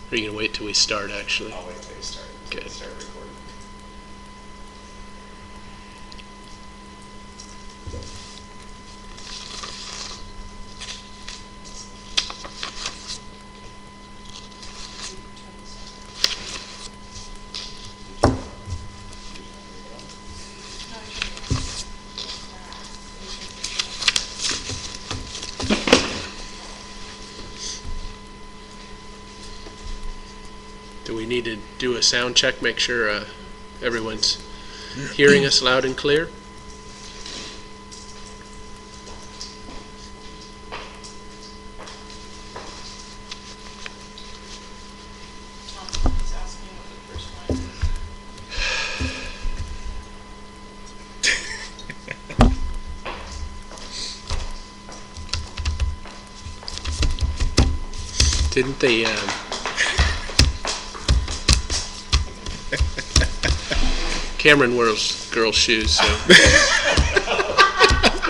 Are you going to wait till we start, actually? I'll wait till you start. Okay. Start recording. Do we need to do a sound check, make sure everyone's hearing us loud and clear? He's asking what the first wine is. Didn't they... Cameron wears girls' shoes, so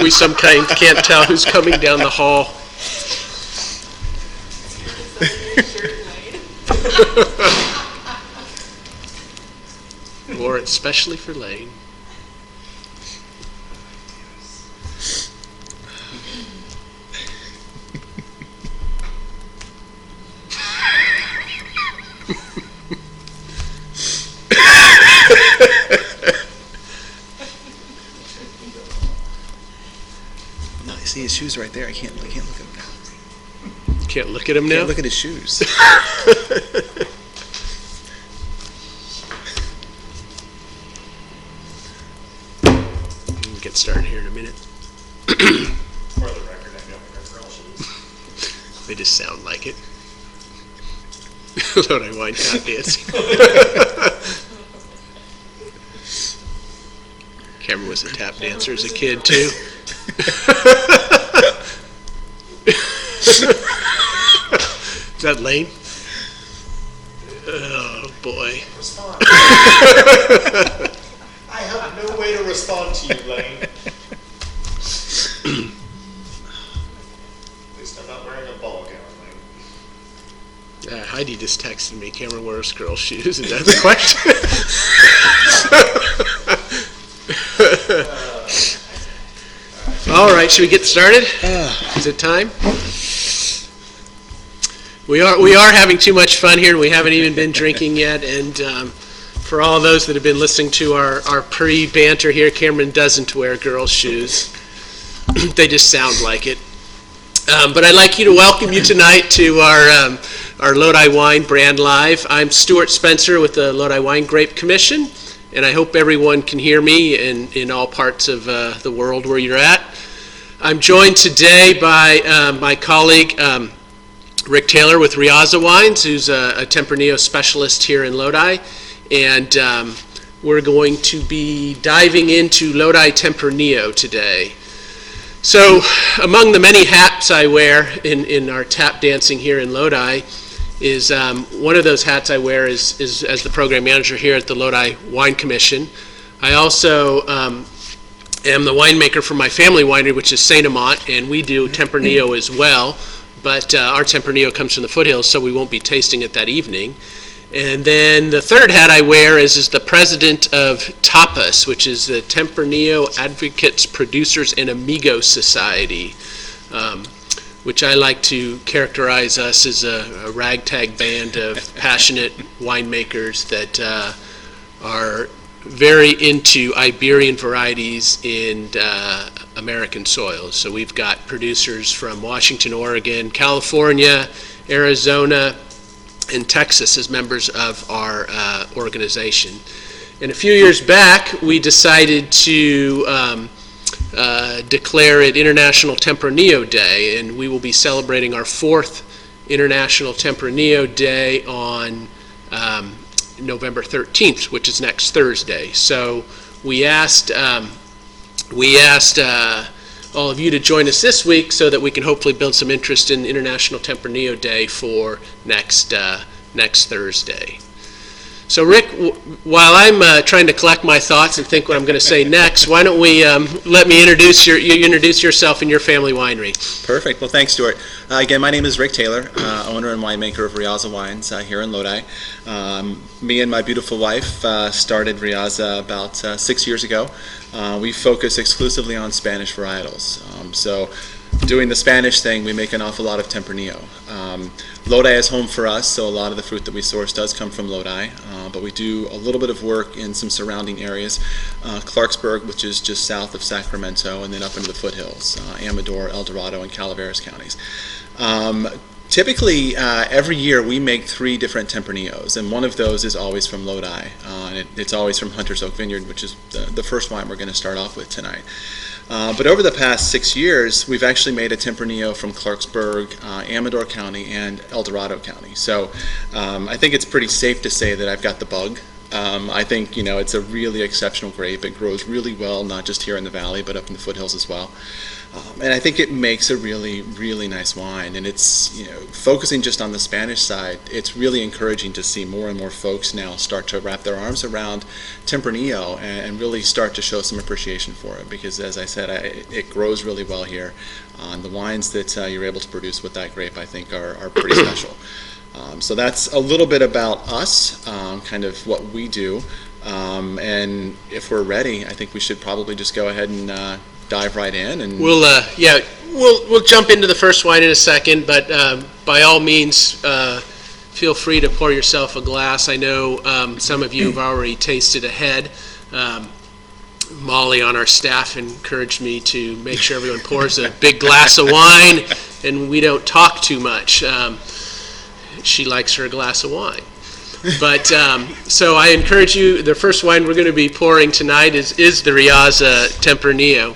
we sometimes can't tell who's coming down the hall. Wore it specially for Lane. See his shoes right there. I can't look at him now. Can't look at him now? Can't look at his shoes. We'll get started here in a minute. For the record, I don't wear girl shoes. They just sound like it. Lodi wine tap dance. Cameron was a tap dancer as a kid too. Is that Lane? Oh boy. Respond. I have no way to respond to you, Lane. At least I'm not wearing a ball gown, Lane. Heidi just texted me, Cameron wears girl shoes. Is that the question? All right, should we get started? Is it time? We are having too much fun here, and we haven't even been drinking yet. And for all those that have been listening to our pre-banter here, Cameron doesn't wear girls' shoes. They just sound like it. But I'd like to welcome you tonight to our Lodi Wine Brand Live. I'm Stuart Spencer with the Lodi Winegrape Commission, and I hope everyone can hear me in all parts of the world where you're at. I'm joined today by my colleague Rick Taylor with Riaza Wines, who's a Tempranillo specialist here in Lodi, and we're going to be diving into Lodi Tempranillo today. So among the many hats I wear in our tap dancing here in Lodi is one of those hats I wear is as the program manager here at the Lodi Wine Commission. I also am the winemaker for my family winery, which is St.Amant, and we do Tempranillo as well, but our Tempranillo comes from the foothills, so we won't be tasting it that evening. And then the third hat I wear is the president of TAPAS, which is the Tempranillo Advocates, Producers, and Amigos Society, which I like to characterize us as a ragtag band of passionate winemakers that are very into Iberian varieties in American soils. So we've got producers from Washington, Oregon, California, Arizona, and Texas as members of our organization. And a few years back, we decided to declare it International Tempranillo Day, and we will be celebrating our 4th International Tempranillo Day on November 13th, which is next Thursday. So we asked all of you to join us this week so that we can hopefully build some interest in International Tempranillo Day for next Thursday. So Rick, while I'm trying to collect my thoughts and think what I'm going to say next, why don't we let me introduce you introduce yourself and your family winery. Perfect. Well, thanks, Stuart. Again, my name is Rick Taylor, owner and winemaker of Riaza Wines here in Lodi. Me and my beautiful wife started Riaza about 6 years ago. We focus exclusively on Spanish varietals. So doing the Spanish thing, we make an awful lot of Tempranillo. Lodi is home for us, so a lot of the fruit that we source does come from Lodi, but we do a little bit of work in some surrounding areas. Clarksburg, which is just south of Sacramento, and then up into the foothills, Amador, El Dorado, and Calaveras counties. Typically, every year we make 3 different Tempranillos, and one of those is always from Lodi. And it's always from Hunter's Oak Vineyard, which is the first wine we're going to start off with tonight. But over the past 6 years, we've actually made a Tempranillo from Clarksburg, Amador County, and El Dorado County. So I think it's pretty safe to say that I've got the bug. I think, it's a really exceptional grape. It grows really well, not just here in the valley, but up in the foothills as well. And I think it makes a really, really nice wine. And it's, focusing just on the Spanish side, it's really encouraging to see more and more folks now start to wrap their arms around Tempranillo and really start to show some appreciation for it. Because, as I said, it grows really well here. The wines that you're able to produce with that grape, I think, are pretty special. So that's a little bit about us, kind of what we do. And if we're ready, I think we should probably just go ahead and dive right in. And We'll jump into the first wine in a second, but by all means, feel free to pour yourself a glass. I know some of you have already tasted ahead. Molly on our staff encouraged me to make sure everyone pours a big glass of wine and we don't talk too much. She likes her glass of wine. But so I encourage you, the first wine we're going to be pouring tonight is the Riaza Tempranillo.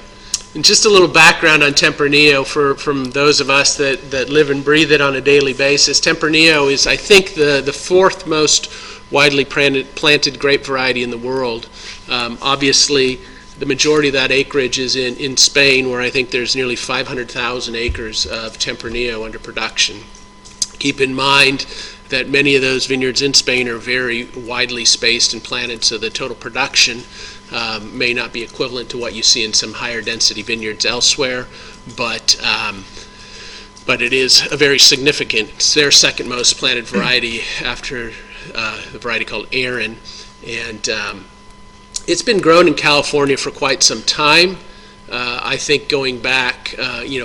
And just a little background on Tempranillo from those of us that live and breathe it on a daily basis. Tempranillo is, I think, the 4th most widely planted grape variety in the world. Obviously, the majority of that acreage is in Spain, where I think there's nearly 500,000 acres of Tempranillo under production. Keep in mind that many of those vineyards in Spain are very widely spaced and planted, so the total production may not be equivalent to what you see in some higher density vineyards elsewhere, but it is a very significant. It's their 2nd most planted variety after the variety called Aaron, and it's been grown in California for quite some time. I think going back,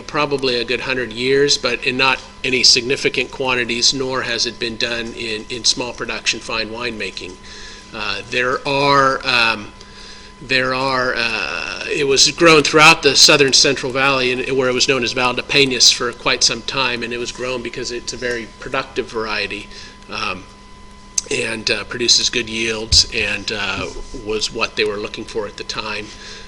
probably a good 100 years, but in not any significant quantities, nor has it been done in small production fine winemaking. It was grown throughout the southern Central Valley, where it was known as Valdepeñas for quite some time, and it was grown because it's a very productive variety and produces good yields and was what they were looking for at the time.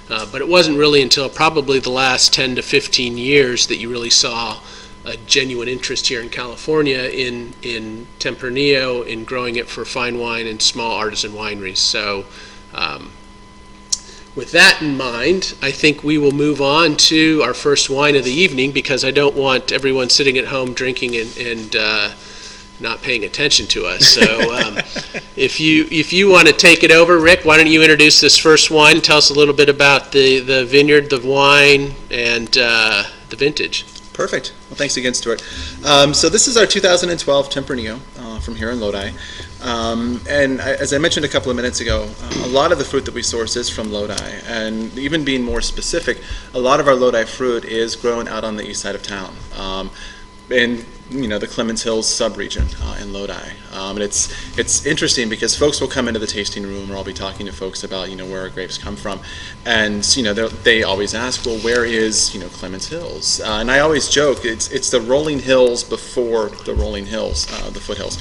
But it wasn't really until probably the last 10 to 15 years that you really saw a genuine interest here in California in Tempranillo, in growing it for fine wine and small artisan wineries. So with that in mind, I think we will move on to our first wine of the evening, because I don't want everyone sitting at home drinking and not paying attention to us. So if you want to take it over, Rick, why don't you introduce this first wine? Tell us a little bit about the vineyard, the wine, and the vintage. Perfect. Well, thanks again, Stuart. So this is our 2012 Tempranillo from here in Lodi. And as I mentioned a couple of minutes ago, a lot of the fruit that we source is from Lodi. And even being more specific, a lot of our Lodi fruit is grown out on the east side of town. In the Clements Hills sub-region in Lodi. And it's interesting because folks will come into the tasting room, or I'll be talking to folks about where our grapes come from, and they always ask, well, where is Clements Hills? And I always joke it's the rolling hills before the rolling hills, the foothills.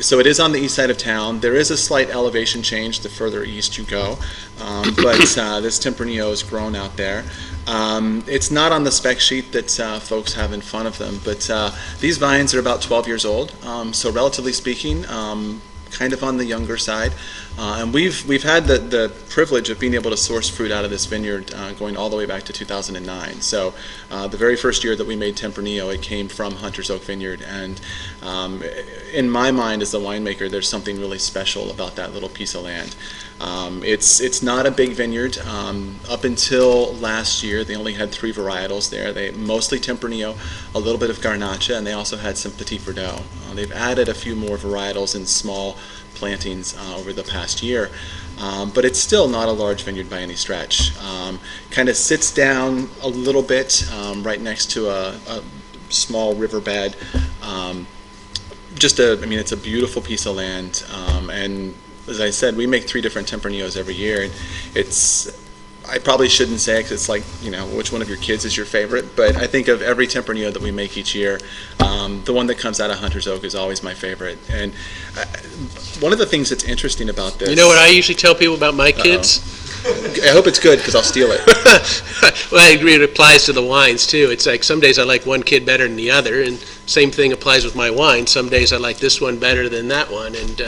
So it is on the east side of town. There is a slight elevation change the further east you go, but this Tempranillo is grown out there. It's not on the spec sheet that folks have in front of them, but these vines are about 12 years old, so relatively speaking, kind of on the younger side. And we've had the privilege of being able to source fruit out of this vineyard going all the way back to 2009. So the very first year that we made Tempranillo, it came from Hunter's Oak Vineyard. And in my mind as a winemaker, there's something really special about that little piece of land. It's not a big vineyard. Up until last year, they only had 3 varietals there. They mostly Tempranillo, a little bit of Garnacha, and they also had some Petit Verdot. They've added a few more varietals in small plantings over the past year, but it's still not a large vineyard by any stretch. Kind of sits down a little bit right next to a small riverbed. It's a beautiful piece of land, and as I said, we make 3 different Tempranillos every year. I probably shouldn't say it 'cause it's like, which one of your kids is your favorite, but I think of every Tempranillo that we make each year, the one that comes out of Hunter's Oak is always my favorite. And one of the things that's interesting about this... You know what I usually tell people about my kids? I hope it's good because I'll steal it. Well, I agree. It applies to the wines, too. It's like some days I like one kid better than the other, and same thing applies with my wine. Some days I like this one better than that one, and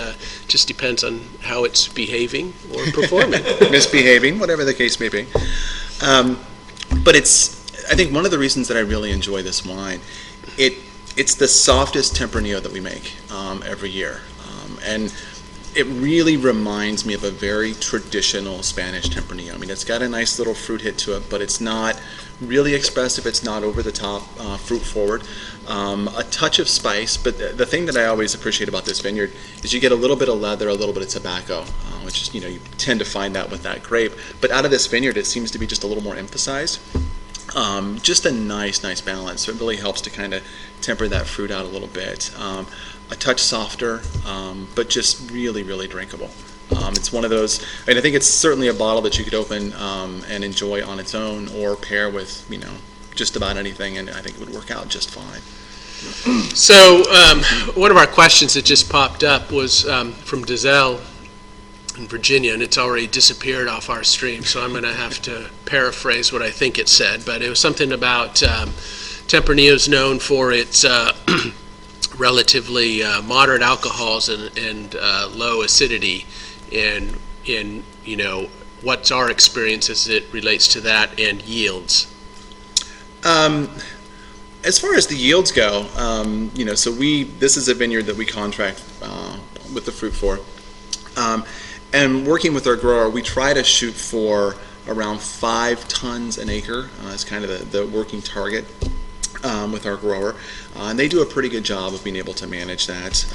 just depends on how it's behaving or performing. Misbehaving, whatever the case may be. But I think one of the reasons that I really enjoy this wine, it's the softest Tempranillo that we make every year. And it really reminds me of a very traditional Spanish Tempranillo. I mean, it's got a nice little fruit hit to it, but it's not really expressive. It's not over the top, fruit forward. A touch of spice, but the thing that I always appreciate about this vineyard is you get a little bit of leather, a little bit of tobacco, which is, you tend to find that with that grape. But out of this vineyard, it seems to be just a little more emphasized. Just a nice balance. So it really helps to kind of temper that fruit out a little bit. A touch softer, but just really drinkable. It's one of those, and I think it's certainly a bottle that you could open and enjoy on its own or pair with, just about anything, and I think it would work out just fine. So one of our questions that just popped up was from Dizelle in Virginia, and it's already disappeared off our stream, so I'm going to have to paraphrase what I think it said, but it was something about Tempranillo is known for its relatively moderate alcohols and low acidity, and what's our experience as it relates to that and yields? As far as the yields go, so this is a vineyard that we contract with the fruit for, and working with our grower, we try to shoot for around 5 tons an acre as kind of the working target with our grower, and they do a pretty good job of being able to manage that.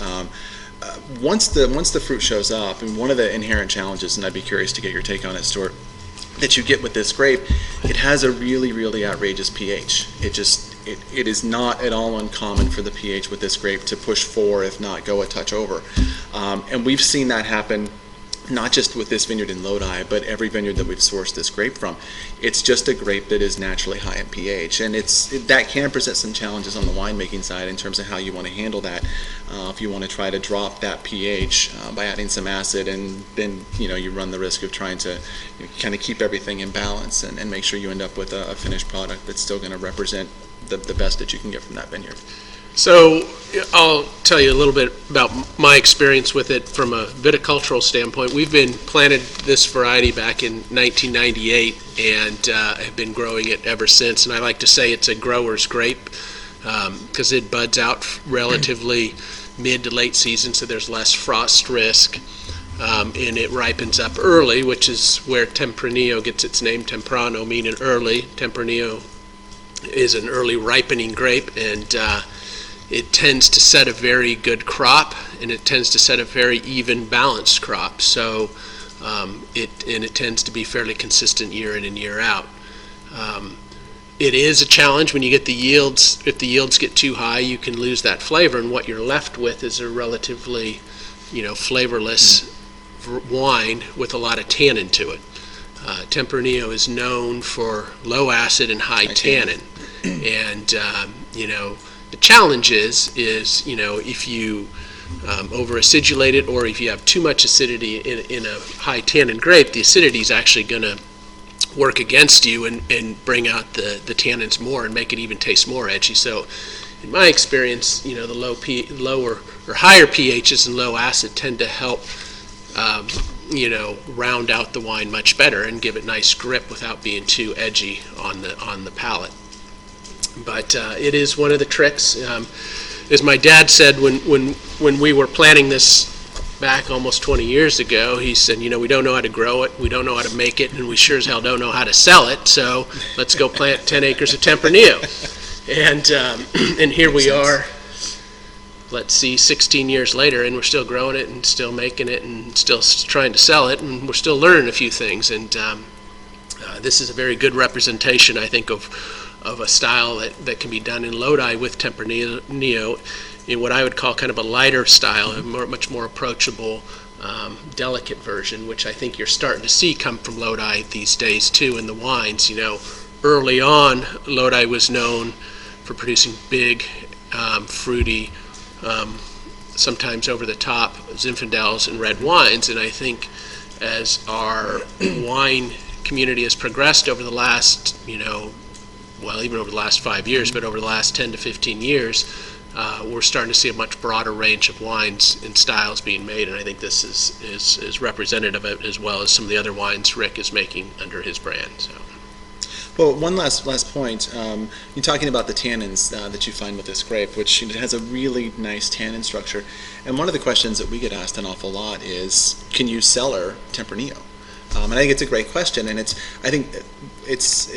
Once the fruit shows up, and one of the inherent challenges, and I'd be curious to get your take on it, Stuart, that you get with this grape, it has a really outrageous pH. It is not at all uncommon for the pH with this grape to push 4, if not go a touch over. And we've seen that happen not just with this vineyard in Lodi, but every vineyard that we've sourced this grape from. It's just a grape that is naturally high in pH, and that can present some challenges on the winemaking side in terms of how you want to handle that. If you want to try to drop that pH by adding some acid, and then you run the risk of trying to kind of keep everything in balance and make sure you end up with a finished product that's still going to represent the best that you can get from that vineyard. So I'll tell you a little bit about my experience with it from a viticultural standpoint. We've been planted this variety back in 1998 and have been growing it ever since. And I like to say it's a grower's grape because it buds out relatively mid to late season, so there's less frost risk. And it ripens up early, which is where Tempranillo gets its name, temprano, meaning early. Tempranillo is an early ripening grape, and it tends to set a very good crop, and it tends to set a very even, balanced crop. So it tends to be fairly consistent year in and year out. It is a challenge when you get the yields. If the yields get too high, you can lose that flavor, and what you're left with is a relatively, flavorless wine with a lot of tannin to it. Tempranillo is known for low acid and high tannin, and the challenge is if you over acidulate it, or if you have too much acidity in a high tannin grape, the acidity is actually going to work against you and bring out the tannins more and make it even taste more edgy. So in my experience, the lower or higher pHs and low acid tend to help round out the wine much better and give it nice grip without being too edgy on the palate. But it is one of the tricks. As my dad said when we were planning this back almost 20 years ago, he said, we don't know how to grow it, we don't know how to make it, and we sure as hell don't know how to sell it, so let's go plant 10 acres of Tempranillo. And here we are, let's see, 16 years later, and we're still growing it and still making it and still trying to sell it, and we're still learning a few things. And this is a very good representation, I think, of a style that can be done in Lodi with Tempranillo in what I would call kind of a lighter style, a much more approachable, delicate version, which I think you're starting to see come from Lodi these days too in the wines. Early on, Lodi was known for producing big, fruity, sometimes over-the-top Zinfandels and red wines, and I think as our wine community has progressed over the last, even over the last 5 years, but over the last 10 to 15 years, we're starting to see a much broader range of wines and styles being made, and I think this is representative of it, as well as some of the other wines Rick is making under his brand. So. Well, one last point. You're talking about the tannins that you find with this grape, which has a really nice tannin structure. And one of the questions that we get asked an awful lot is, can you cellar Tempranillo? And I think it's a great question, and I think it's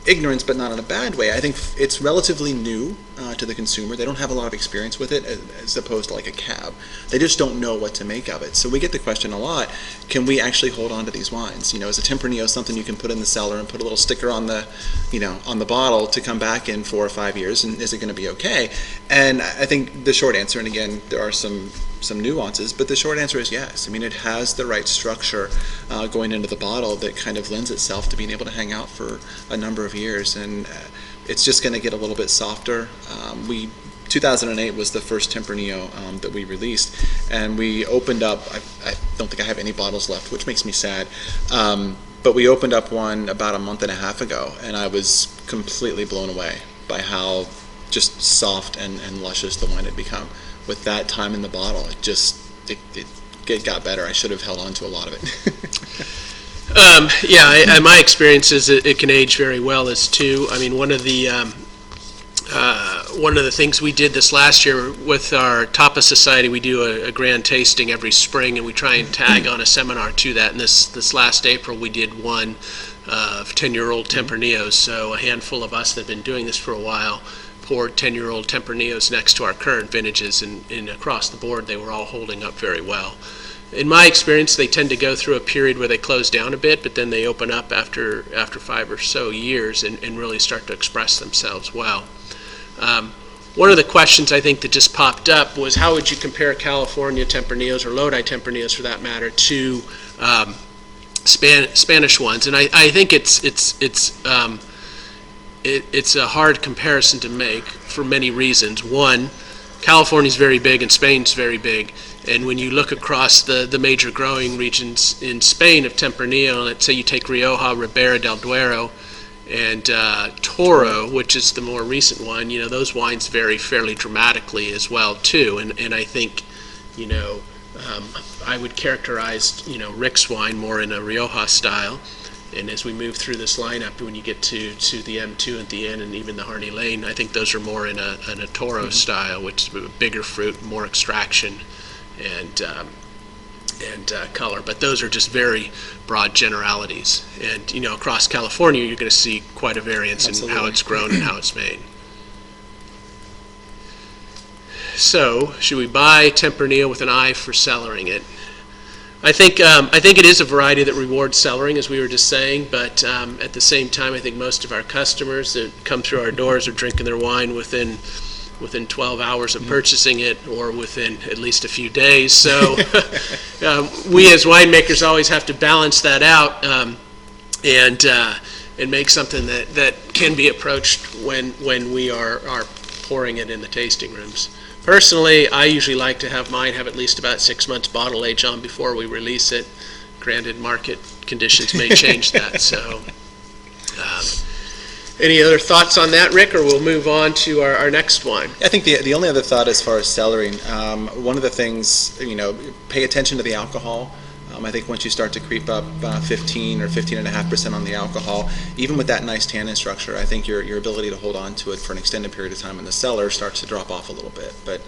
ignorance, but not in a bad way. I think it's relatively new to the consumer. They don't have a lot of experience with it, as opposed to like a cab. They just don't know what to make of it. So we get the question a lot: can we actually hold on to these wines? Is a Tempranillo something you can put in the cellar and put a little sticker on the, on the bottle to come back in 4 or 5 years, and is it going to be okay? And I think the short answer, and again, there are some nuances, but the short answer is yes. It has the right structure going into the bottle that kind of lends itself to being able to hang out for a number of years, and it's just going to get a little bit softer. 2008 was the first Tempranillo that we released, and we opened up, I don't think I have any bottles left, which makes me sad, but we opened up one about a month and a half ago, and I was completely blown away by how just soft and luscious the wine had become. With that time in the bottle, it got better. I should have held on to a lot of it. My experience is it can age very well as too. One of the things we did this last year with our TAPAS Society, we do a grand tasting every spring, and we try and tag on a seminar to that. And this last April, we did one of 10-year-old Tempranillos. So a handful of us that have been doing this for a while poured 10-year-old Tempranillos next to our current vintages, and across the board they were all holding up very well. In my experience, they tend to go through a period where they close down a bit, but then they open up after 5 or so years and really start to express themselves well. One of the questions I think that just popped up was, how would you compare California Tempranillos, or Lodi Tempranillos for that matter, to Spanish ones? And I think it's a hard comparison to make for many reasons. One, California's very big and Spain's very big, and when you look across the major growing regions in Spain of Tempranillo, let's say you take Rioja, Ribera del Duero, and Toro, which is the more recent one, those wines vary fairly dramatically as well too, and I think, I would characterize, Rick's wine more in a Rioja style. And as we move through this lineup, when you get to the M2 at the end, and even the Harney Lane, I think those are more in a Toro style, which is bigger fruit, more extraction, and color. But those are just very broad generalities. And across California, you're going to see quite a variance in how it's grown and how it's made. So, should we buy Tempranillo with an eye for cellaring it? I think it is a variety that rewards cellaring, as we were just saying, but at the same time, I think most of our customers that come through our doors are drinking their wine within 12 hours of purchasing it, or within at least a few days. So we as winemakers always have to balance that out and make something that can be approached when we are pouring it in the tasting rooms. Personally, I usually like to have mine have at least about 6 months bottle age on before we release it. Granted, market conditions may change that. So, Any other thoughts on that, Rick, or we'll move on to our next wine? I think the only other thought as far as cellaring, one of the things, pay attention to the alcohol. I think once you start to creep up 15 or 15.5% on the alcohol, even with that nice tannin structure, I think your ability to hold on to it for an extended period of time in the cellar starts to drop off a little bit. But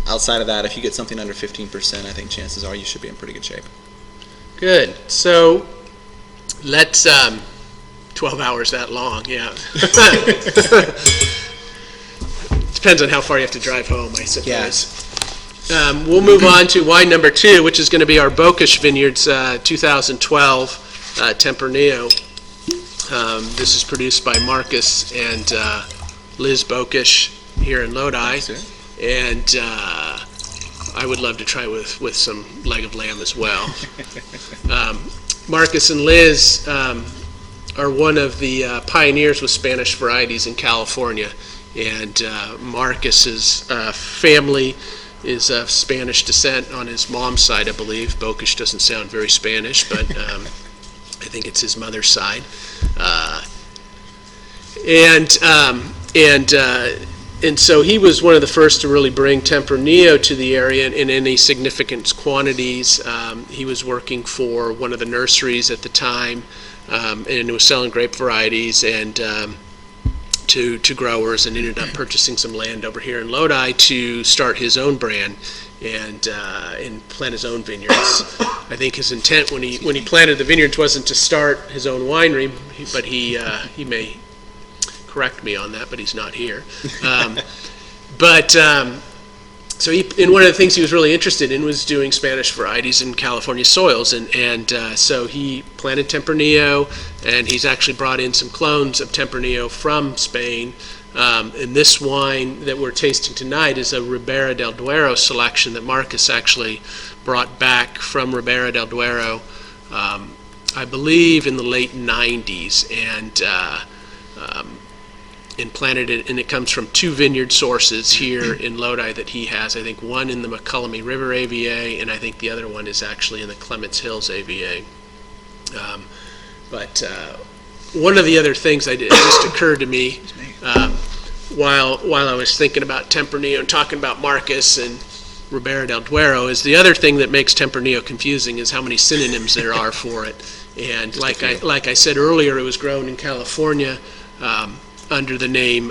outside of that, if you get something under 15%, I think chances are you should be in pretty good shape. Good. So let's 12 hours that long, yeah. Depends on how far you have to drive home, I suppose. Yeah. We'll move on to wine number 2, which is going to be our Bokish Vineyards 2012 Tempranillo. This is produced by Marcus and Liz Bokish here in Lodi. And I would love to try with some leg of lamb as well. Marcus and Liz are one of the pioneers with Spanish varieties in California, and Marcus's family is of Spanish descent on his mom's side, I believe. Bokish doesn't sound very Spanish, but I think it's his mother's side. And so he was one of the first to really bring Tempranillo to the area in any significant quantities. He was working for one of the nurseries at the time, and was selling grape varieties and to growers, and ended up purchasing some land over here in Lodi to start his own brand and plant his own vineyards. I think his intent when he planted the vineyards wasn't to start his own winery, but he may correct me on that, but he's not here. So and one of the things he was really interested in was doing Spanish varieties in California soils, and so he planted Tempranillo, and he's actually brought in some clones of Tempranillo from Spain. And this wine that we're tasting tonight is a Ribera del Duero selection that Marcus actually brought back from Ribera del Duero, I believe in the late 90s, and planted it, and it comes from 2 vineyard sources here in Lodi that he has. I think one in the Mokelumne River AVA, and I think the other one is actually in the Clements Hills AVA. But one of the other things that just occurred to me while I was thinking about Tempranillo and talking about Marcus and Ribera del Duero is the other thing that makes Tempranillo confusing is how many synonyms there are for it. And like I said earlier, it was grown in California under the name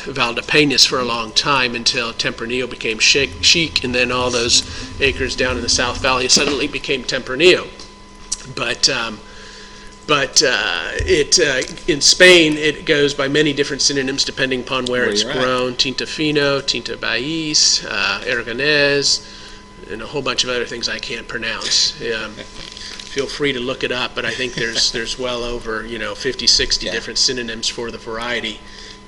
Valdepeñas for a long time until Tempranillo became chic, and then all those acres down in the South Valley suddenly became Tempranillo. But in Spain it goes by many different synonyms depending upon where it's grown: Tinta Fino, Tinta Baies, Aragonés, and a whole bunch of other things I can't pronounce. Feel free to look it up, but I think there's well over 50, 60 different synonyms for the variety,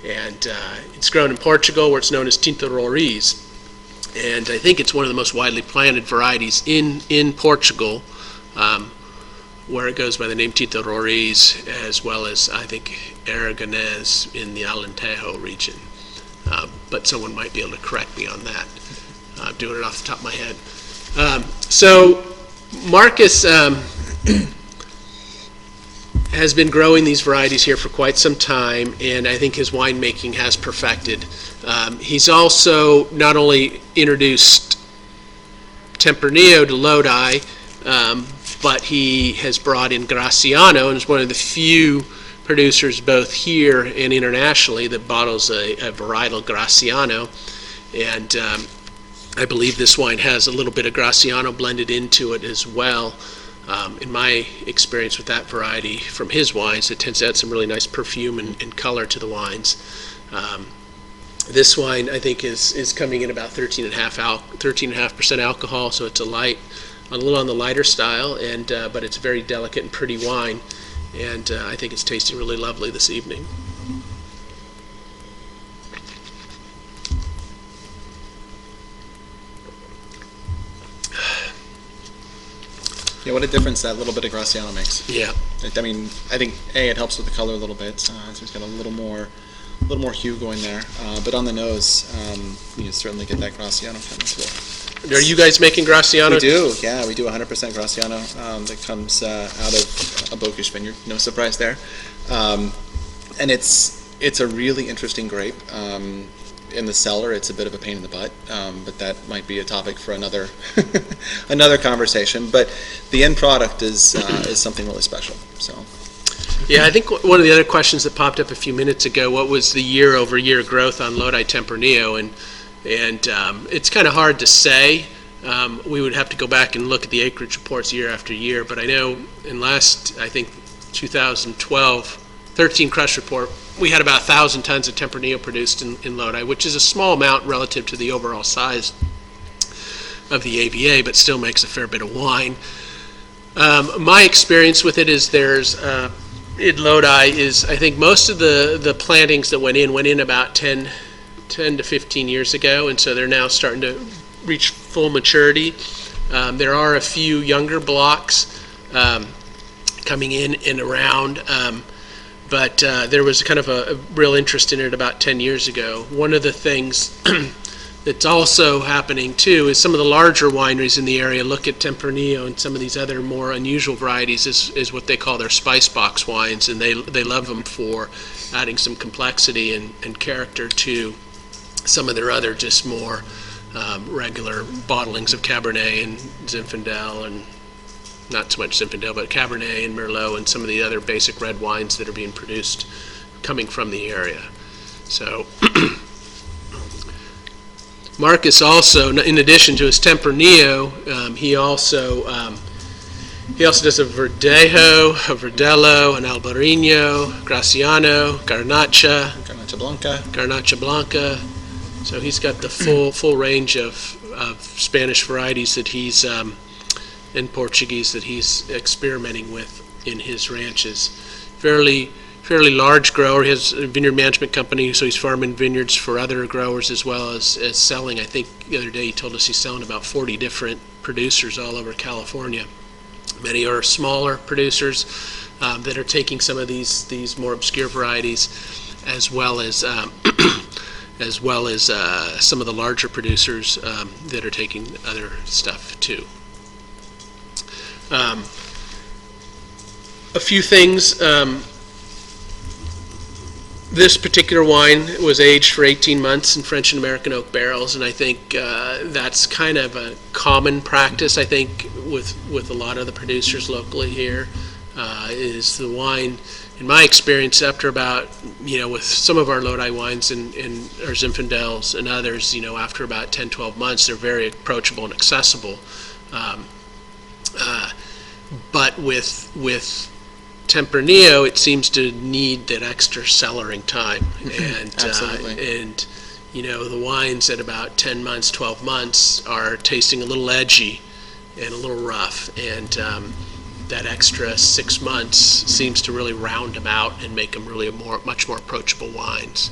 and it's grown in Portugal where it's known as Tinta Roriz, and I think it's one of the most widely planted varieties in Portugal, where it goes by the name Tinta Roriz, as well as I think Aragonés in the Alentejo region, but someone might be able to correct me on that. I'm doing it off the top of my head. So Marcus has been growing these varieties here for quite some time, and I think his winemaking has perfected. He's also not only introduced Tempranillo to Lodi, but he has brought in Graciano, and is one of the few producers both here and internationally that bottles a varietal Graciano, and I believe this wine has a little bit of Graciano blended into it as well. In my experience with that variety from his wines, it tends to add some really nice perfume and color to the wines. This wine, I think, is coming in about 13.5% alcohol, so it's a little on the lighter style, but it's a very delicate and pretty wine, and I think it's tasting really lovely this evening. Yeah, what a difference that little bit of Graciano makes. Yeah. I mean, I think it helps with the color a little bit. So it's got a little more hue going there. But on the nose, you certainly get that Graciano coming through. Are you guys making Graciano? We do. Yeah, we do 100% Graciano that comes out of a Bokish vineyard. No surprise there. And it's It's a really interesting grape. In the cellar, it's a bit of a pain in the butt, but that might be a topic for another another conversation. But the end product is something really special. So, Yeah, I think one of the other questions that popped up a few minutes ago, what was the year-over-year growth on Lodi Tempranillo? And it's kind of hard to say. We would have to go back and look at the acreage reports year after year. But I know in last, I think, 2012, 13 crush report, we had about 1,000 tons of Tempranillo produced in Lodi, which is a small amount relative to the overall size of the AVA, but still makes a fair bit of wine. My experience with it is in Lodi is, I think most of the plantings that went in about 10 to 15 years ago, and so they're now starting to reach full maturity. There are a few younger blocks coming in and around, but there was kind of a real interest in it about 10 years ago. One of the things that's also happening too is some of the larger wineries in the area look at Tempranillo and some of these other more unusual varieties as what they call their spice box wines, and they love them for adding some complexity and character to some of their other just more regular bottlings of Cabernet and Zinfandel, and not so much Zinfandel, but Cabernet and Merlot and some of the other basic red wines that are being produced coming from the area. So Marcus also, in addition to his Tempranillo, he also does a Verdejo, a Verdelho, an Albarino, Graciano, Garnacha Blanca. So he's got the full range of Spanish varieties that he's and Portuguese that he's experimenting with in his ranches. Fairly large grower. He has a vineyard management company, so he's farming vineyards for other growers as well as selling. I think the other day he told us he's selling about 40 different producers all over California. Many are smaller producers that are taking some of these more obscure varieties, as well as some of the larger producers that are taking other stuff too. A few things. This particular wine was aged for 18 months in French and American oak barrels, and I think that's kind of a common practice, I think, with a lot of the producers locally here, is the wine, in my experience, after about, with some of our Lodi wines and our Zinfandels and others, after about 10, 12 months, they're very approachable and accessible. But with Tempranillo, it seems to need that extra cellaring time, and Absolutely. And the wines at about 10 months, 12 months are tasting a little edgy and a little rough, and that extra 6 months seems to really round them out and make them really much more approachable wines.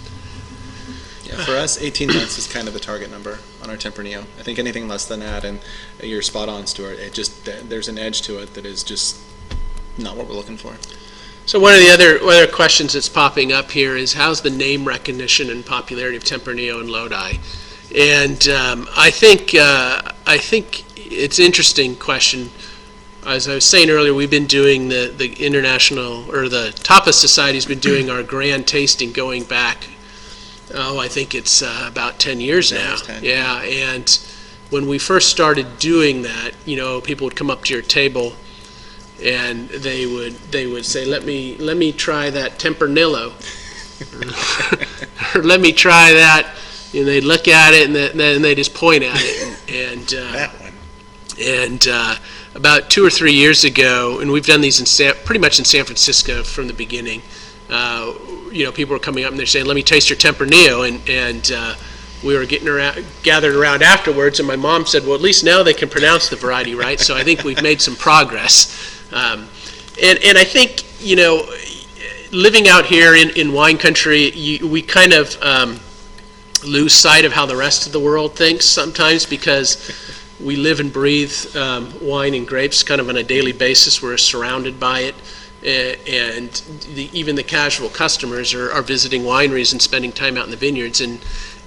Yeah, for us, 18 months is kind of the target number on our Tempranillo. I think anything less than that, and you're spot on, Stuart. There's an edge to it that is just not what we're looking for. So one of the other questions that's popping up here is, how's the name recognition and popularity of Tempranillo in Lodi? And I think it's an interesting question. As I was saying earlier, we've been doing the international, or the TAPAS Society's been doing our grand tasting going back, I think it's about 10 years now. 10. Yeah, and when we first started doing that, people would come up to your table and they would say, let me try that Tempranillo, or let me try that, and they'd look at it and then they just point at it, and That one. and about 2 or 3 years ago, and we've done these pretty much in San Francisco from the beginning. People were coming up and they're saying, "Let me taste your Tempranillo," and we were gathered around afterwards, and my mom said, "Well, at least now they can pronounce the variety right." So I think we've made some progress, and I think living out here in wine country, we kind of lose sight of how the rest of the world thinks sometimes, because we live and breathe wine and grapes kind of on a daily basis. We're surrounded by it. And even the casual customers are visiting wineries and spending time out in the vineyards, and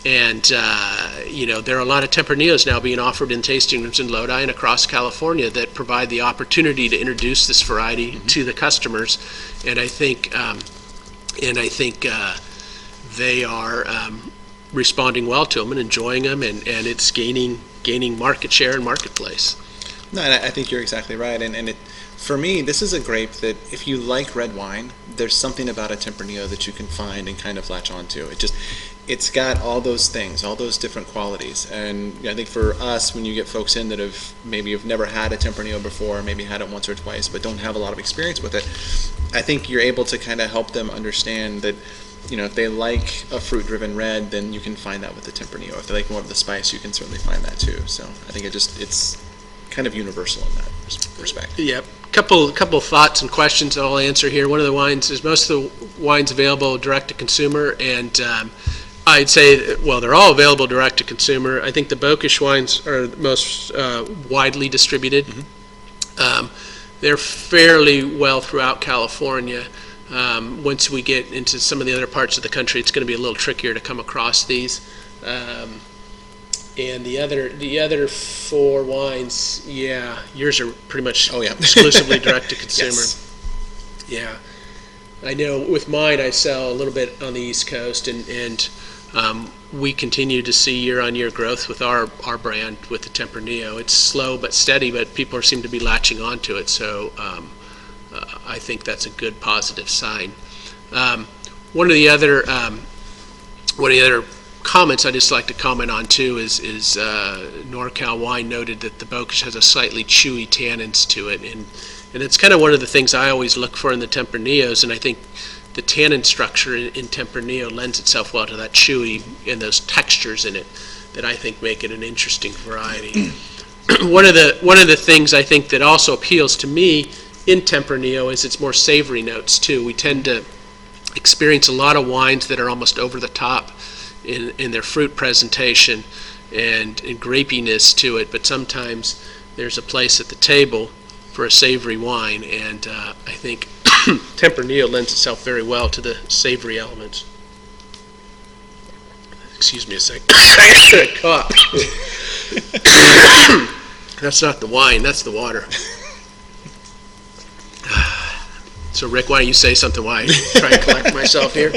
there are a lot of Tempranillos now being offered in tasting rooms in Lodi and across California that provide the opportunity to introduce this variety to the customers. And I think they are responding well to them and enjoying them, and it's gaining market share and marketplace. No, and I think you're exactly right. And for me, this is a grape that if you like red wine, there's something about a Tempranillo that you can find and kind of latch onto. It's got all those things, all those different qualities. And I think for us, when you get folks in that have never had a Tempranillo before, maybe had it once or twice, but don't have a lot of experience with it, I think you're able to kind of help them understand that, if they like a fruit-driven red, then you can find that with the Tempranillo. If they like more of the spice, you can certainly find that too. So I think it's kind of universal in that respect. Yep. Couple thoughts and questions that I'll answer here. One of the wines is most of the wines available direct to consumer, and I'd say, well, they're all available direct to consumer. I think the Bocage wines are the most widely distributed. They're fairly well throughout California. Once we get into some of the other parts of the country, it's going to be a little trickier to come across these. And the other four wines, yeah, yours are pretty much exclusively direct to consumer. Yes. Yeah, I know with mine I sell a little bit on the East Coast, and we continue to see year-on-year growth with our brand with the Tempranillo. It's slow but steady, but people seem to be latching onto it. So I think that's a good positive sign. One of the other comments I just like to comment on too is NorCal Wine noted that the Bocage has a slightly chewy tannins to it, and it's kind of one of the things I always look for in the Tempranillos, and I think the tannin structure in Tempranillo lends itself well to that chewy and those textures in it that I think make it an interesting variety. One of the things I think that also appeals to me in Tempranillo is its more savory notes too. We tend to experience a lot of wines that are almost over the top in their fruit presentation and grapiness to it, but sometimes there's a place at the table for a savory wine, and I think Tempranillo lends itself very well to the savory elements. Excuse me a second. I got a cough. That's not the wine, that's the water. So Rick, why don't you say something while I try and collect myself here?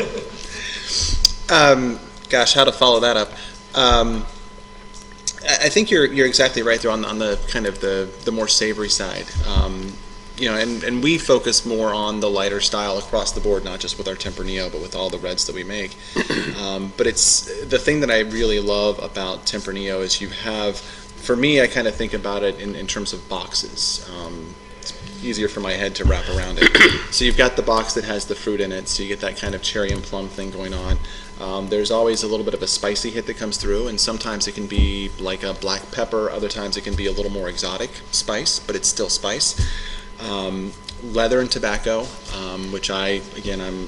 Gosh, how to follow that up? I think you're exactly right there on the kind of the more savory side. And we focus more on the lighter style across the board, not just with our Tempranillo, but with all the reds that we make. But it's the thing that I really love about Tempranillo is you have, for me, I kind of think about it in terms of boxes. It's easier for my head to wrap around it. So you've got the box that has the fruit in it, so you get that kind of cherry and plum thing going on. There's always a little bit of a spicy hit that comes through, and sometimes it can be like a black pepper, other times it can be a little more exotic spice, but it's still spice. Leather and tobacco, which I'm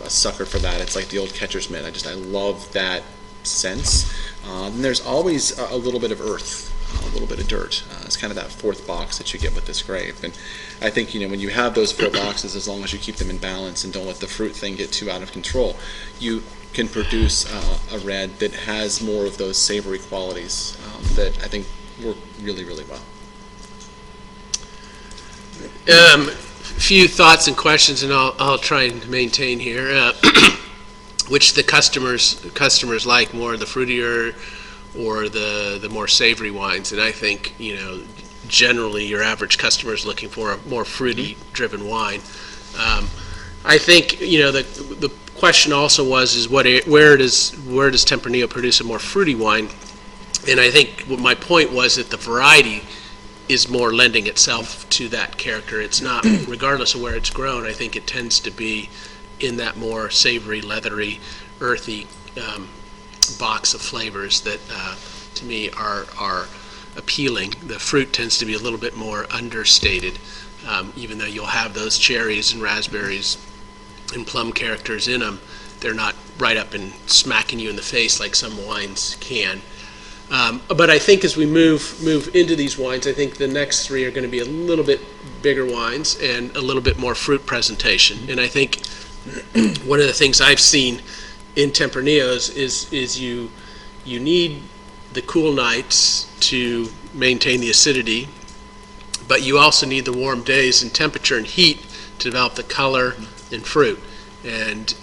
a sucker for that. It's like the old catcher's mitt. I love that sense. And there's always a little bit of earth, a little bit of dirt. It's kind of that fourth box that you get with this grape. And I think, when you have those four boxes, as long as you keep them in balance and don't let the fruit thing get too out of control, you can produce a red that has more of those savory qualities that I think work really, really well. Few thoughts and questions, and I'll try and maintain here. Which the customers like more, the fruitier or the more savory wines? And I think generally your average customer is looking for a more fruity driven wine. I think the question also is where does Tempranillo produce a more fruity wine? And I think what my point was that the variety is more lending itself to that character. It's not, regardless of where it's grown, I think it tends to be in that more savory, leathery, earthy box of flavors that to me are appealing. The fruit tends to be a little bit more understated, even though you'll have those cherries and raspberries and plum characters in them. They're not right up and smacking you in the face like some wines can. But I think as we move into these wines, I think the next three are going to be a little bit bigger wines and a little bit more fruit presentation. And I think one of the things I've seen in Tempranillos is you need the cool nights to maintain the acidity, but you also need the warm days and temperature and heat to develop the color and fruit. And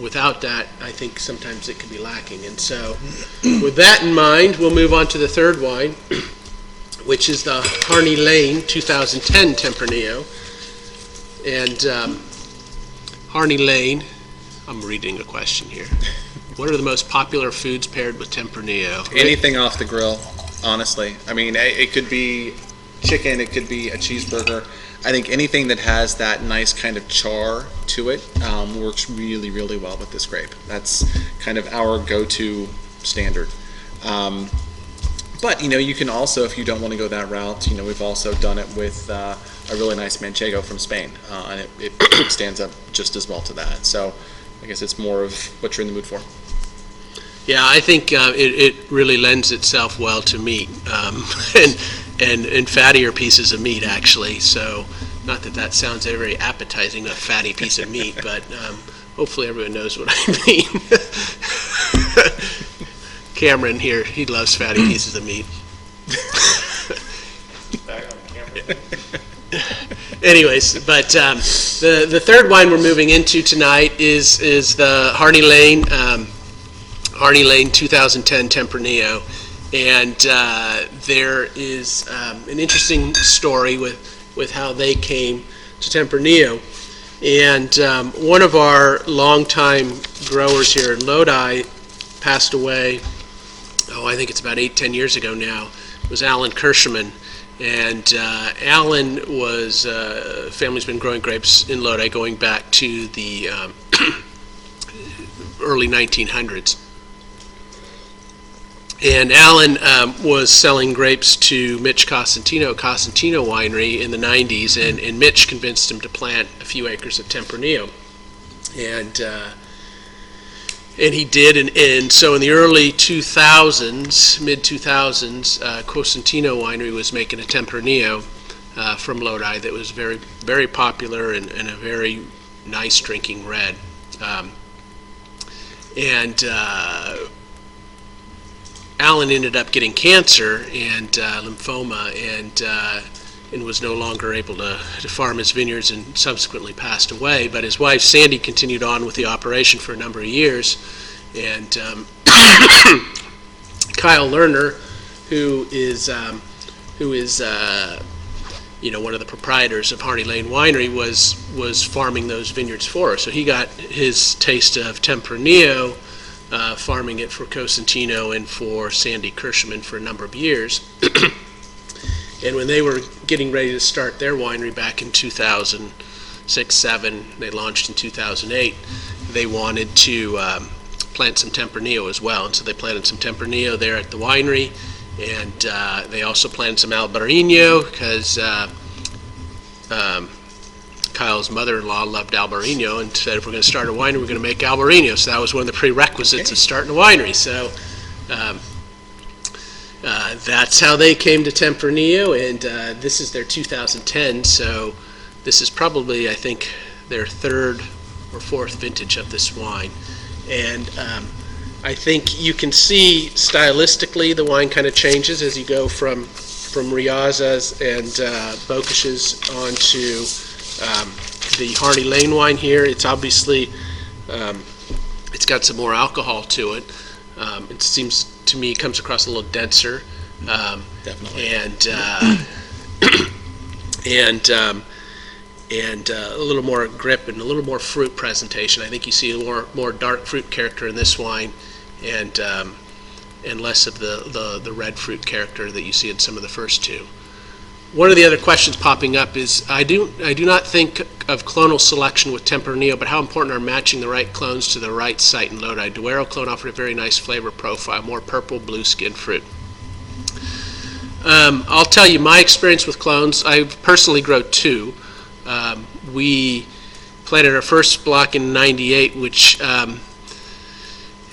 without that, I think sometimes it can be lacking. And so with that in mind, we'll move on to the third wine, which is the Harney Lane 2010 Tempranillo. And Harney Lane, I'm reading a question here. What are the most popular foods paired with Tempranillo? Anything off the grill, honestly. I mean, it could be chicken, it could be a cheeseburger. I think anything that has that nice kind of char to it works really, really well with this grape. That's kind of our go-to standard. But, you can also, if you don't want to go that route, we've also done it with a really nice Manchego from Spain, and it stands up just as well to that. So I guess it's more of what you're in the mood for. Yeah, I think it really lends itself well to meat, and fattier pieces of meat, actually. So, not that sounds very appetizing, a fatty piece of meat, but hopefully everyone knows what I mean. Cameron here, he loves fatty pieces of meat. Back on camera. Anyways, but the third wine we're moving into tonight is the Harney Lane 2010 Tempranillo, and there is an interesting story with how they came to Tempranillo. And one of our longtime growers here in Lodi passed away, I think it's about 8-10 years ago now. It was Alan Kirschman. And Alan was, family's been growing grapes in Lodi going back to the early 1900s. And Alan was selling grapes to Mitch Cosentino Winery in the 90s, and Mitch convinced him to plant a few acres of Tempranillo. And he did, and so in the early 2000s, mid-2000s, Cosentino Winery was making a Tempranillo from Lodi that was very, very popular and a very nice drinking red. Alan ended up getting cancer and lymphoma, and was no longer able to farm his vineyards, and subsequently passed away. But his wife Sandy continued on with the operation for a number of years, and Kyle Lerner, who is one of the proprietors of Harney Lane Winery, was farming those vineyards for her. So he got his taste of Tempranillo, farming it for Cosentino and for Sandy Kirschman for a number of years. And when they were getting ready to start their winery back in 2006-07, they launched in 2008, they wanted to plant some Tempranillo as well. And so they planted some Tempranillo there at the winery, and they also planted some Albarino because Kyle's mother-in-law loved Albarino and said, if we're going to start a winery, we're going to make Albarino. So that was one of the prerequisites of starting a winery. So that's how they came to Tempranillo, and this is their 2010, so this is probably, I think, their third or fourth vintage of this wine. And I think you can see stylistically the wine kind of changes as you go from Riazas and Bocashes onto the Harney Lane wine here. It's obviously, it's got some more alcohol to it. It seems to me comes across a little denser, Definitely. and a little more grip and a little more fruit presentation. I think you see a more dark fruit character in this wine, and less of the red fruit character that you see in some of the first two. One of the other questions popping up is, I do not think of clonal selection with Tempranillo, but how important are matching the right clones to the right site in Lodi? Duero clone offered a very nice flavor profile, more purple, blue skin fruit. I'll tell you my experience with clones. I personally grow two. We planted our first block in '98, which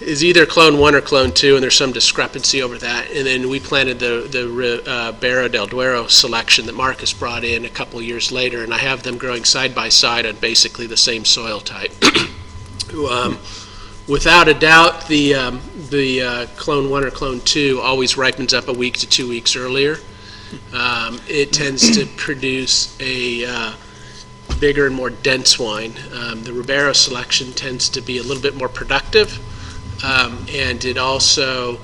is either clone 1 or clone 2, and there's some discrepancy over that. And then we planted the Barra del Duero selection that Marcus brought in a couple years later, and I have them growing side by side on basically the same soil type. Without a doubt, the clone 1 or clone 2 always ripens up a week to 2 weeks earlier. It tends to produce a bigger and more dense wine. The Ribeiro selection tends to be a little bit more productive, and it also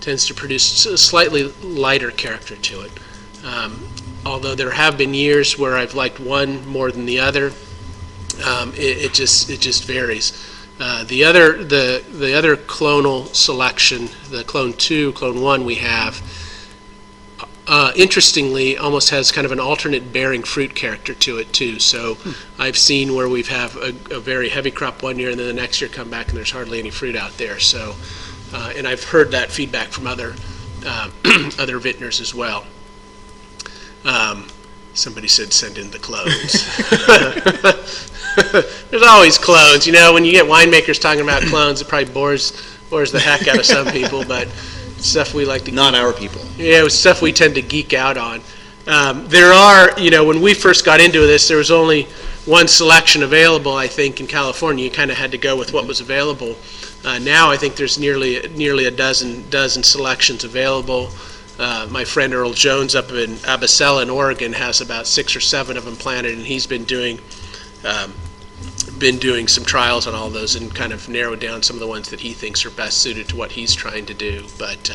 tends to produce a slightly lighter character to it. Although there have been years where I've liked one more than the other, it just varies. The other clonal selection, the Clone 2, Clone 1 we have, interestingly, almost has kind of an alternate bearing fruit character to it too. So I've seen where we've have a very heavy crop one year, and then the next year come back and there's hardly any fruit out there. So, and I've heard that feedback from other other vintners as well. Somebody said send in the clones. There's always clones. You know, when you get winemakers talking about clones, it probably bores the heck out of some people, but stuff we like to Not our people. yeah, it was stuff we tend to geek out on. There are, you know, when we first got into this, there was only one selection available, I think, in California. You kind of had to go with what was available. Now I think there's nearly a dozen selections available. My friend Earl Jones up in Abasella in Oregon has about 6 or 7 of them planted, and he's been doing some trials on all those and kind of narrowed down some of the ones that he thinks are best suited to what he's trying to do. But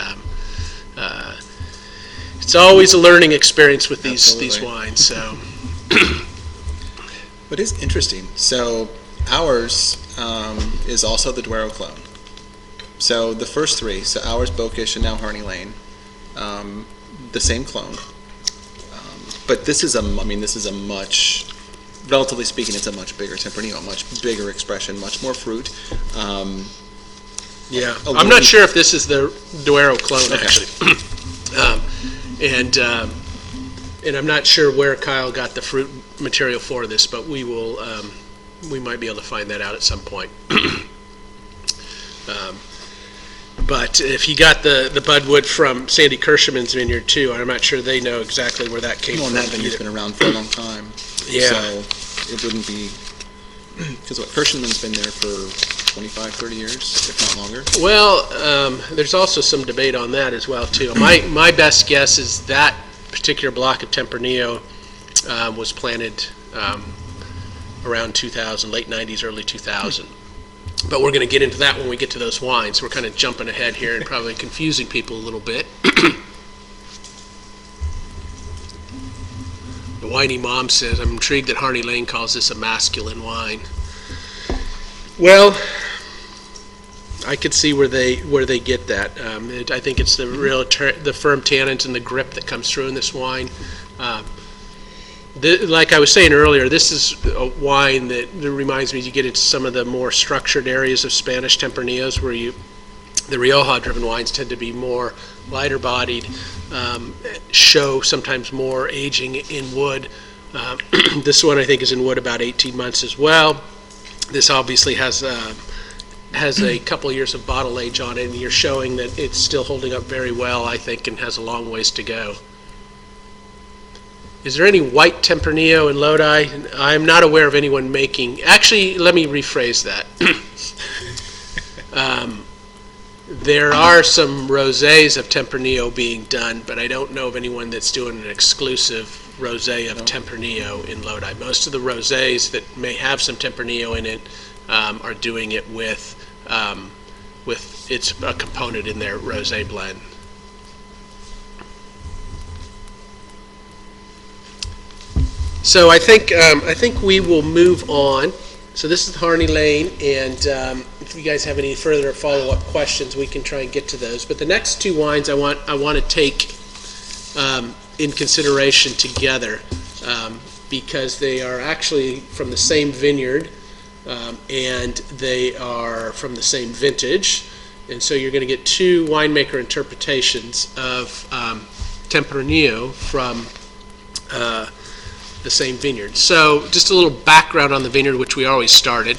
it's always a learning experience with these wines. So, But it's interesting. So ours is also the Duero clone. So the first 3, so ours, Bokish, and now Harney Lane, the same clone. But this is a much, relatively speaking, it's a much bigger Tempranillo, much bigger expression, much more fruit. yeah, I'm not sure if this is the Duero clone actually, and I'm not sure where Kyle got the fruit material for this, but we might be able to find that out at some point. But if he got the budwood from Sandy Kirschman's vineyard too, I'm not sure they know exactly where that came Well, from. and that vineyard's been around for a long time. Yeah. So it wouldn't be, because Kirschman's been there for 25, 30 years, if not longer. Well, there's also some debate on that as well too. My best guess is that particular block of Tempranillo was planted around 2000, late 90s, early 2000. But we're going to get into that when we get to those wines. We're kind of jumping ahead here and probably confusing people a little bit. The Whiny Mom says, I'm intrigued that Harney Lane calls this a masculine wine. Well, I could see where they get that. I think it's the the firm tannins and the grip that comes through in this wine. Like I was saying earlier, this is a wine that reminds me, you get into some of the more structured areas of Spanish Tempranillos where the Rioja-driven wines tend to be more lighter bodied, show sometimes more aging in wood. This one I think is in wood about 18 months as well. This obviously has a couple years of bottle age on it, and you're showing that it's still holding up very well, I think, and has a long ways to go. Is there any white Tempranillo in Lodi? I'm not aware of anyone making. Actually, let me rephrase that. There are some rosés of Tempranillo being done, but I don't know of anyone that's doing an exclusive rosé of Tempranillo in Lodi. Most of the rosés that may have some Tempranillo in it are doing it with it's a component in their rosé blend. So I think we will move on. So this is Harney Lane, and if you guys have any further follow-up questions, we can try and get to those. But the next 2 wines I want to take in consideration together because they are actually from the same vineyard and they are from the same vintage, and so you're going to get 2 winemaker interpretations of Tempranillo from the same vineyard. So just a little background on the vineyard, which we always started.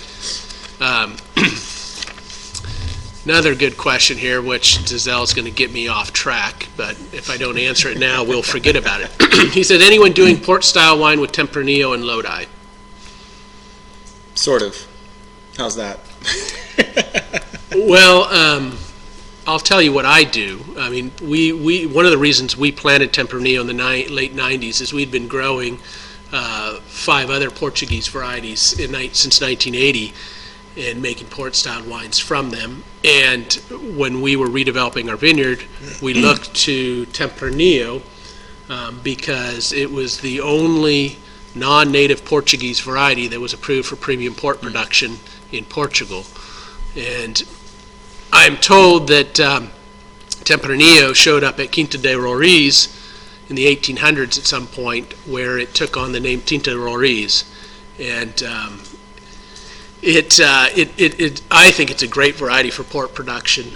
Another good question here, which Giselle's going to get me off track, but if I don't answer it now, we'll forget about it. He said, anyone doing port-style wine with Tempranillo and Lodi? Sort of. How's that? Well, I'll tell you what I do. I mean, we one of the reasons we planted Tempranillo in the late 90s is we'd been growing 5 other Portuguese varieties since 1980 and making port-style wines from them. And when we were redeveloping our vineyard, we looked to Tempranillo because it was the only non-native Portuguese variety that was approved for premium port production in Portugal. And I'm told that Tempranillo showed up at Quinta de Roriz in the 1800s at some point, where it took on the name Tinta de Roriz. And I think it's a great variety for port production,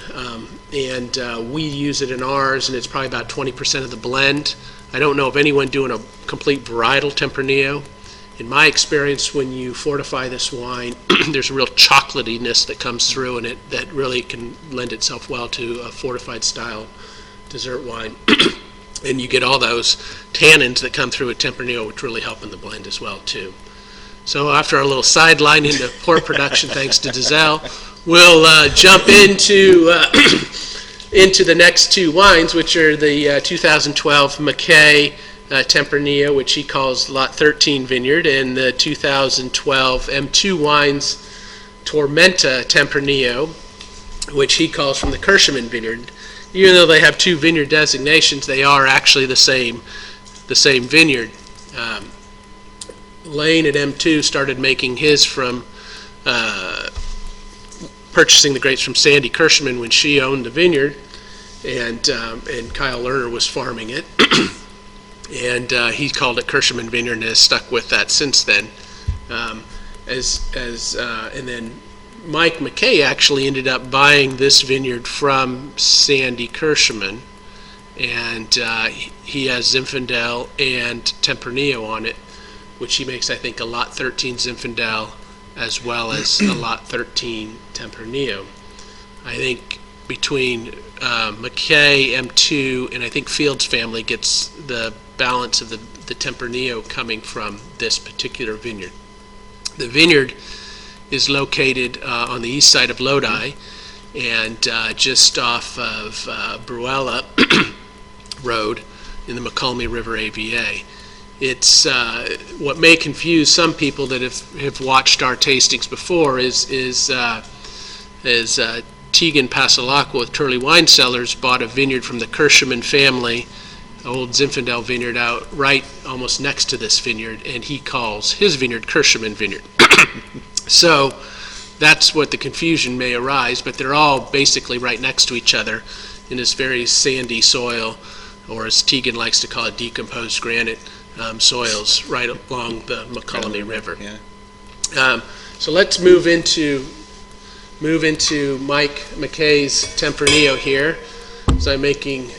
and we use it in ours, and it's probably about 20% of the blend. I don't know of anyone doing a complete varietal Tempranillo. In my experience, when you fortify this wine, there's a real chocolatiness that comes through in it that really can lend itself well to a fortified style dessert wine. And you get all those tannins that come through at Tempranillo, which really help in the blend as well, too. So after our little sideline into port production, thanks to Dizelle, we'll jump into the next 2 wines, which are the 2012 McKay Tempranillo, which he calls Lot 13 Vineyard, and the 2012 M2 wines Tormenta Tempranillo, which he calls from the Kirschman Vineyard. Even though they have 2 vineyard designations, they are actually the same vineyard. Lane at M2 started making his from purchasing the grapes from Sandy Kirschman when she owned the vineyard, and Kyle Lerner was farming it. And he called it Kirschman Vineyard and has stuck with that since then. And then Mike McKay actually ended up buying this vineyard from Sandy Kirschman, and he has Zinfandel and Tempranillo on it, which he makes, I think, a Lot 13 Zinfandel as well as a Lot 13 Tempranillo. I think between McKay, M2, and I think Fields family gets the balance of the Tempranillo coming from this particular vineyard. The vineyard is located on the east side of Lodi and just off of Bruella Road in the Mokelumne River AVA. It's what may confuse some people that have watched our tastings before is Tegan Pasalacqua with Turley Wine Cellars bought a vineyard from the Kirschman family, old Zinfandel vineyard, out right almost next to this vineyard, and he calls his vineyard Kirschman Vineyard. So that's what the confusion may arise, but they're all basically right next to each other in this very sandy soil, or as Tegan likes to call it, decomposed granite soils right along the Mokelumne River. Yeah. So let's move into Mike McKay's Tempranillo here. So I'm making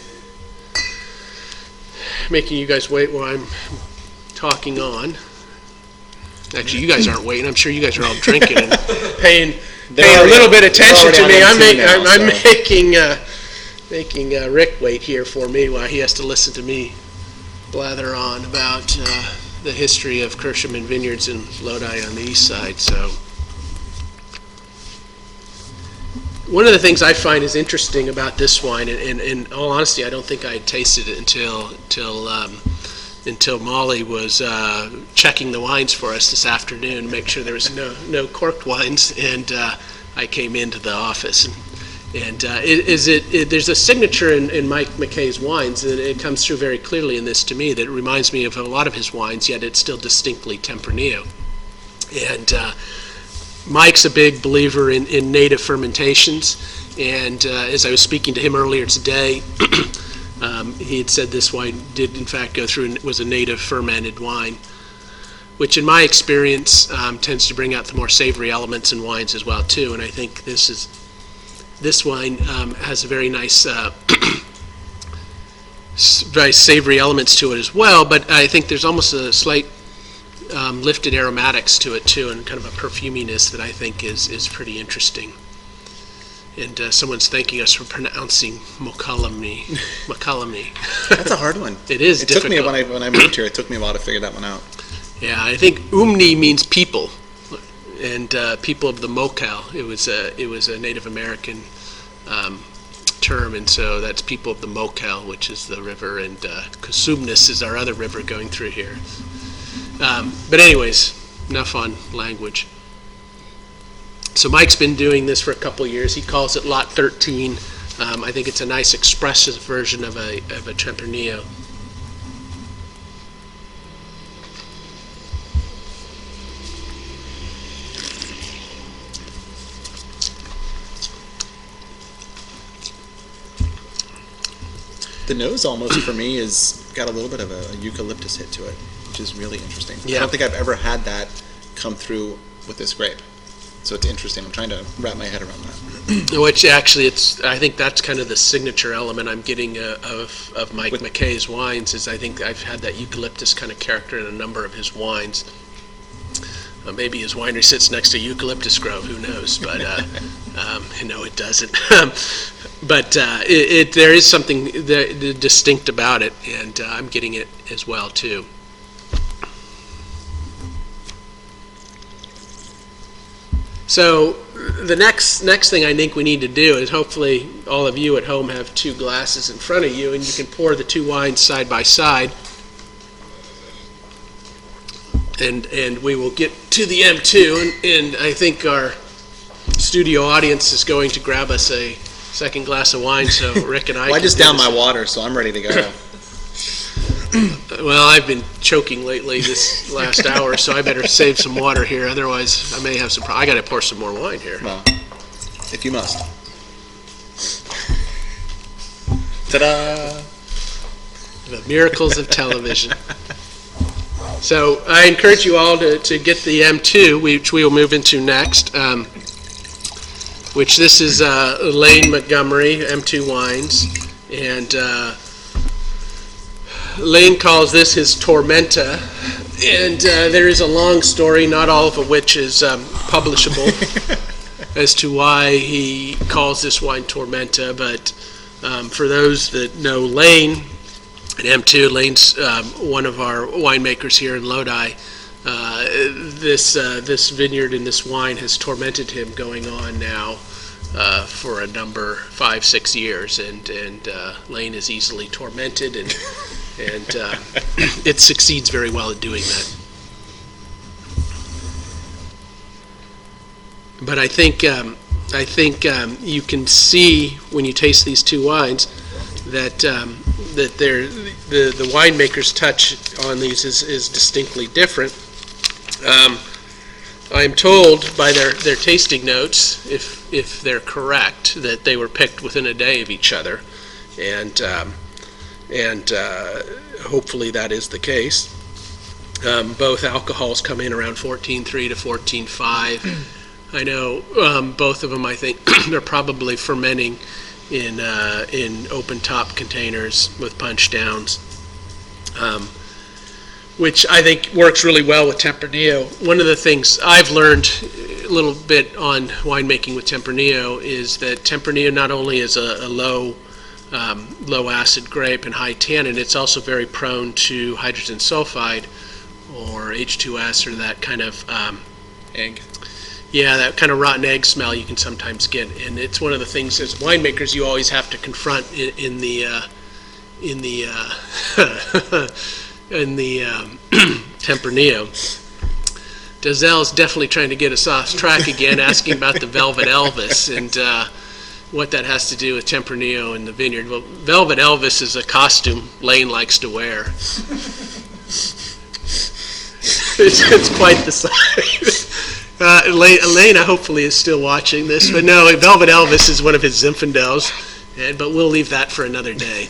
you guys wait while I'm talking on. Actually, you guys aren't waiting. I'm sure you guys are all drinking and paying a little bit of attention to me. I'm making Rick wait here for me while he has to listen to me blather on about the history of Kirschman Vineyards in Lodi on the east side. So one of the things I find is interesting about this wine, and in all honesty, I don't think I had tasted it until Molly was checking the wines for us this afternoon to make sure there was no corked wines, and I came into the office. And there's a signature in Mike McKay's wines, and it comes through very clearly in this to me, that it reminds me of a lot of his wines, yet it's still distinctly Tempranillo. And Mike's a big believer in native fermentations, and as I was speaking to him earlier today, he had said this wine did in fact go through and was a native fermented wine, which in my experience tends to bring out the more savory elements in wines as well too. And I think this wine has a very nice, very savory elements to it as well. But I think there's almost a slight lifted aromatics to it too, and kind of a perfuminess that I think is pretty interesting. And someone's thanking us for pronouncing Mokelumne. That's a hard one. It is difficult. Took me when I moved here. It took me a while to figure that one out. Yeah, I think Umni means people, and people of the Mokel. It was a Native American term, and so that's people of the Mokel, which is the river, and Cosumnes is our other river going through here. But anyways, enough on language. So Mike's been doing this for a couple of years. He calls it Lot 13. I think it's a nice expressive version of a Tempranillo. The nose almost for me is got a little bit of a eucalyptus hit to it, which is really interesting. Yeah. I don't think I've ever had that come through with this grape. So it's interesting. I'm trying to wrap my head around that. Which actually, I think that's kind of the signature element I'm getting of Mike McKay's wines. Is I think I've had that eucalyptus kind of character in a number of his wines. Maybe his winery sits next to eucalyptus grove. Who knows? But no, it doesn't. But there is something distinct about it, and I'm getting it as well too. So the next thing I think we need to do is hopefully all of you at home have two glasses in front of you, and you can pour the two wines side by side. And we will get to the M2, and I think our studio audience is going to grab us a second glass of wine, so Rick and I Well, I just downed my water, so I'm ready to go. Well, I've been choking lately this last hour, so I better save some water here. Otherwise, I may have some I got to pour some more wine here. Well, if you must. Ta-da! The miracles of television. So I encourage you all to get the M2, which we will move into next, which this is Lane Montgomery, M2 Wines. And Lane calls this his Tormenta. And there is a long story, not all of which is publishable, as to why he calls this wine Tormenta. But for those that know Lane, and M2, Lane's one of our winemakers here in Lodi. This vineyard and this wine has tormented him going on now for a number 5-6 years, and Lane is easily tormented, and it succeeds very well at doing that. But I think you can see when you taste these two wines that the winemaker's touch on these is distinctly different. I'm told by their tasting notes, if they're correct, that they were picked within a day of each other, and hopefully that is the case. Both alcohols come in around 14.3 to 14.5. I know both of them. I think they're probably fermenting in open top containers with punch downs, which I think works really well with Tempranillo. One of the things I've learned a little bit on winemaking with Tempranillo is that Tempranillo not only is a low acid grape and high tannin, it's also very prone to hydrogen sulfide or H2S, or that kind of Egg. yeah, that kind of rotten egg smell you can sometimes get, and it's one of the things as winemakers you always have to confront in the Tempranillo. Dazell's definitely trying to get us off track again, asking about the Velvet Elvis and what that has to do with Tempranillo and the vineyard. Well, Velvet Elvis is a costume Lane likes to wear. It's quite the sight. Elena hopefully is still watching this, but no, Velvet Elvis is one of his Zinfandels, but we'll leave that for another day.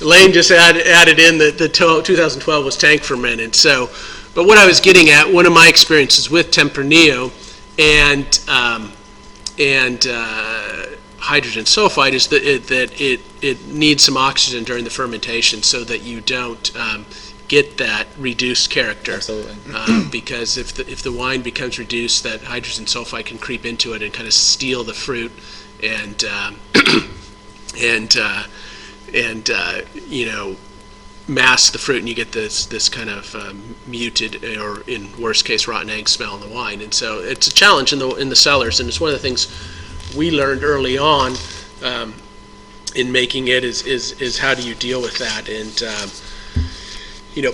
Elaine just added in that the 2012 was tank fermented. So, but what I was getting at, one of my experiences with Tempranillo and hydrogen sulfide is that it needs some oxygen during the fermentation so that you don't get that reduced character. Absolutely. Because if the wine becomes reduced, that hydrogen sulfide can creep into it and kind of steal the fruit and mask the fruit, and you get this kind of muted, or in worst case rotten egg smell in the wine. And so it's a challenge in the cellars, and it's one of the things we learned early on in making it is how do you deal with that. And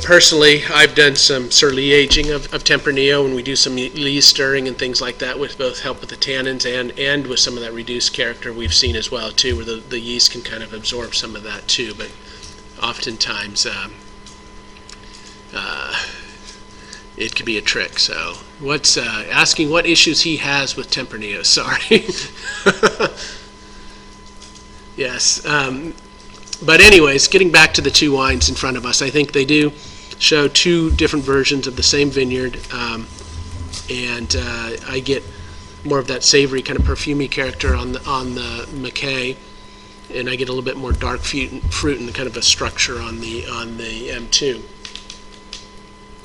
personally, I've done some surly aging of Tempranillo, and we do some yeast stirring and things like that with both help with the tannins and with some of that reduced character we've seen as well too, where the yeast can kind of absorb some of that too. But oftentimes it could be a trick. So what's asking what issues he has with Tempranillo? Sorry. Yes. But anyways, getting back to the two wines in front of us, I think they do show two different versions of the same vineyard, and I get more of that savory kind of perfumey character on the Mackay, and I get a little bit more dark fruit and kind of a structure on the M2.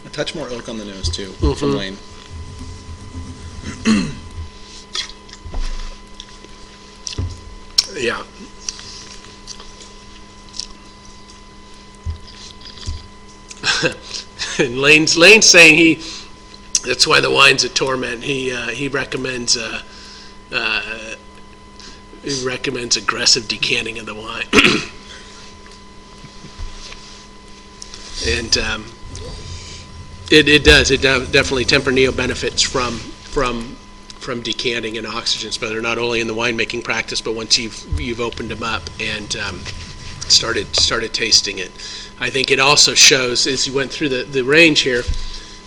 A touch more oak on the nose too, from Lane. Yeah. And Lane's saying that's why the wine's a torment. He recommends aggressive decanting of the wine. And it does. It definitely Tempranillo benefits from decanting and oxygens, but they're not only in the winemaking practice, but once you've opened them up and started tasting it. I think it also shows, as you went through the range here,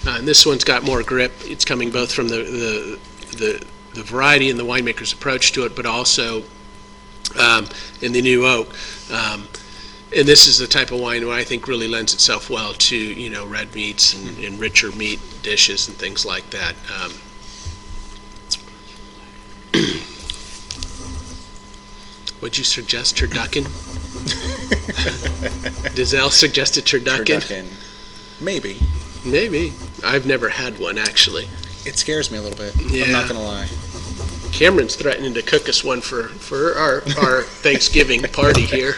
and this one's got more grip. It's coming both from the variety and the winemaker's approach to it, but also in the new oak. And this is the type of wine where I think really lends itself well to red meats and richer meat dishes and things like that. Would you suggest turducken? Does Al suggest a turducken? Maybe. Maybe. I've never had one, actually. It scares me a little bit. Yeah. I'm not going to lie. Cameron's threatening to cook us one for our Thanksgiving party here.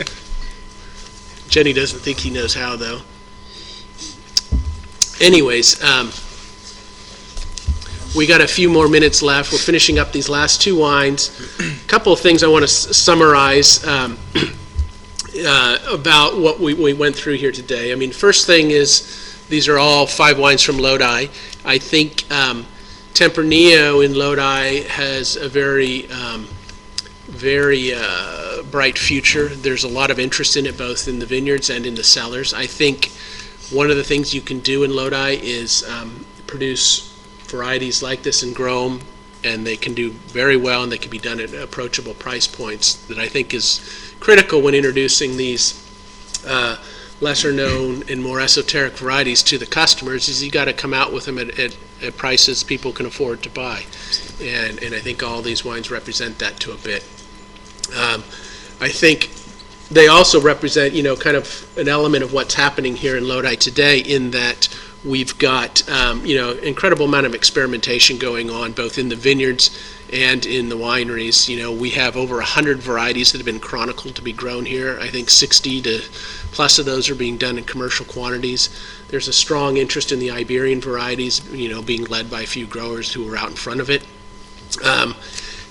Jenny doesn't think he knows how, though. Anyways, we got a few more minutes left. We're finishing up these last two wines. A couple of things I want to summarize about what we went through here today. I mean, first thing is these are all 5 wines from Lodi. I think Tempranillo in Lodi has a very bright future. There's a lot of interest in it, both in the vineyards and in the cellars. I think one of the things you can do in Lodi is produce varieties like this and grow them, and they can do very well, and they can be done at approachable price points that I think is critical when introducing these lesser known and more esoteric varieties to the customers. Is you got to come out with them at prices people can afford to buy, and I think all these wines represent that to a bit. I think they also represent kind of an element of what's happening here in Lodi today, in that we've got incredible amount of experimentation going on both in the vineyards and in the wineries. We have over 100 varieties that have been chronicled to be grown here. I think 60 to plus of those are being done in commercial quantities. There's a strong interest in the Iberian varieties, being led by a few growers who are out in front of it.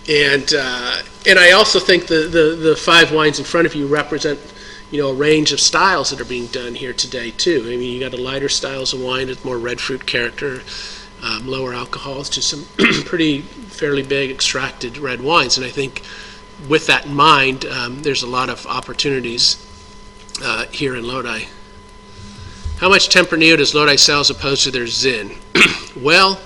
And I also think the 5 wines in front of you represent a range of styles that are being done here today too. I mean, you got a lighter styles of wine with more red fruit character, lower alcohols, to some fairly big extracted red wines. And I think with that in mind, there's a lot of opportunities here in Lodi. How much Tempranillo does Lodi sell as opposed to their Zin? Well,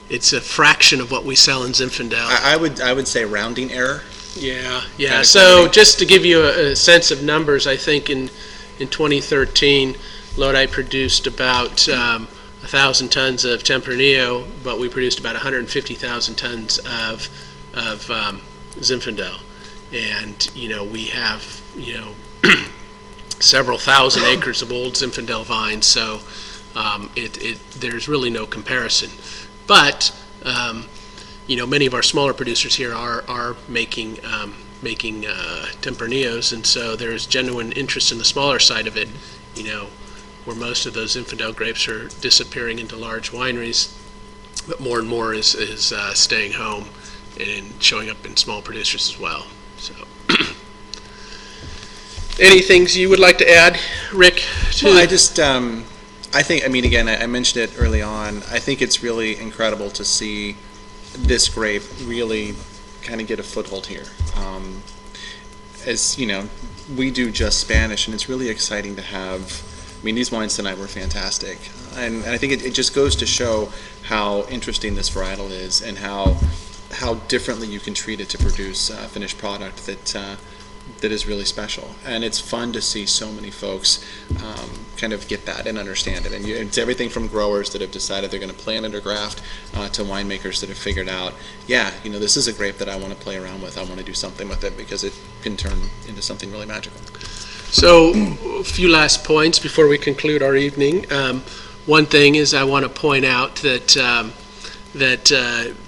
it's a fraction of what we sell in Zinfandel. I would say rounding error. Yeah. So just to give you a sense of numbers, I think in 2013, Lodi produced about 1,000 tons of Tempranillo, but we produced about 150,000 tons of Zinfandel. And, we have, several thousand acres of old Zinfandel vines, so there's really no comparison. But many of our smaller producers here are making Tempranillos, and so there's genuine interest in the smaller side of it. Where most of those Zinfandel grapes are disappearing into large wineries, but more and more is staying home and showing up in small producers as well. So, Any things you would like to add, Rick? Well, I think, I mean, again, I mentioned it early on. I think it's really incredible to see this grape really kind of get a foothold here. As you know, we do just Spanish, and it's really exciting to have. I mean, these wines tonight were fantastic, and I think it just goes to show how interesting this varietal is, and how differently you can treat it to produce a finished product that is really special. And it's fun to see so many folks kind of get that and understand it. And it's everything from growers that have decided they're going to plant it or graft to winemakers that have figured out, yeah, you know, this is a grape that I want to play around with. I want to do something with it because it can turn into something really magical. So, a few last points before we conclude our evening. One thing is I want to point out that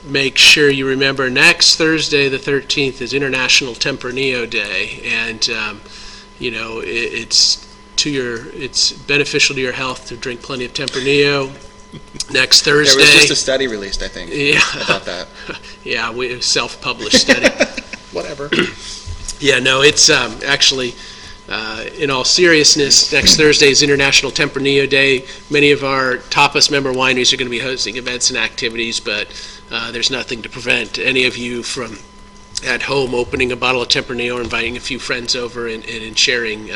make sure you remember next Thursday the 13th is International Tempranillo Day, and you know, it's beneficial to your health to drink plenty of Tempranillo. Next Thursday. There was just a study released, I think, about that. Yeah, we self-published study. Whatever. Yeah, no, it's actually. In all seriousness, next Thursday is International Tempranillo Day. Many of our TAPAS member wineries are going to be hosting events and activities, but there's nothing to prevent any of you from at home opening a bottle of Tempranillo or inviting a few friends over and sharing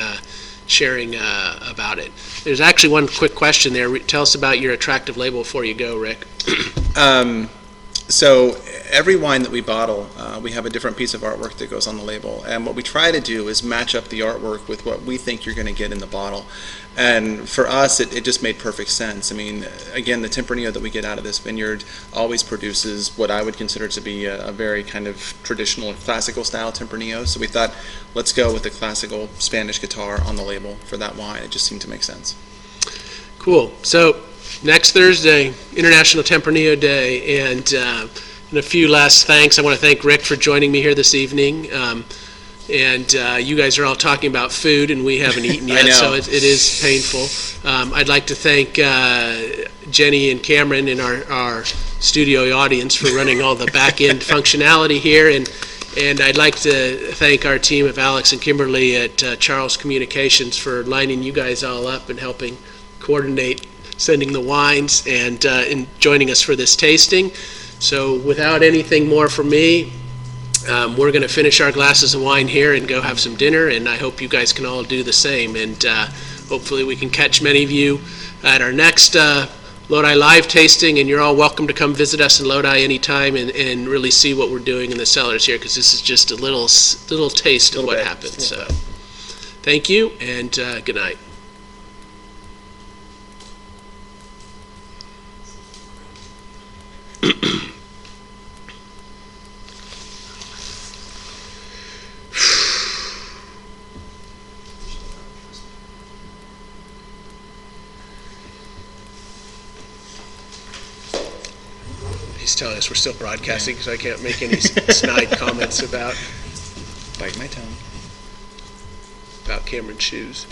about it. There's actually one quick question there. Tell us about your attractive label before you go, Rick. So every wine that we bottle, we have a different piece of artwork that goes on the label. And what we try to do is match up the artwork with what we think you're going to get in the bottle. And for us, it just made perfect sense. I mean, again, the Tempranillo that we get out of this vineyard always produces what I would consider to be a very kind of traditional, classical style Tempranillo. So we thought, let's go with the classical Spanish guitar on the label for that wine. It just seemed to make sense. Cool. So next Thursday, International Tempranillo Day, and a few last thanks. I want to thank Rick for joining me here this evening. And you guys are all talking about food, and we haven't eaten yet, so it is painful. I'd like to thank Jenny and Cameron in our studio audience for running all the back-end functionality here, and I'd like to thank our team of Alex and Kimberly at Charles Communications for lining you guys all up and helping coordinate sending the wines and joining us for this tasting. So without anything more from me, we're going to finish our glasses of wine here and go have some dinner, and I hope you guys can all do the same, and hopefully we can catch many of you at our next Lodi Live tasting, and you're all welcome to come visit us in Lodi anytime and really see what we're doing in the cellars here, because this is just a little taste of what happens. So thank you, and good night. He's telling us we're still broadcasting, so I can't make any snide comments about Bite my tongue. Cameron's shoes.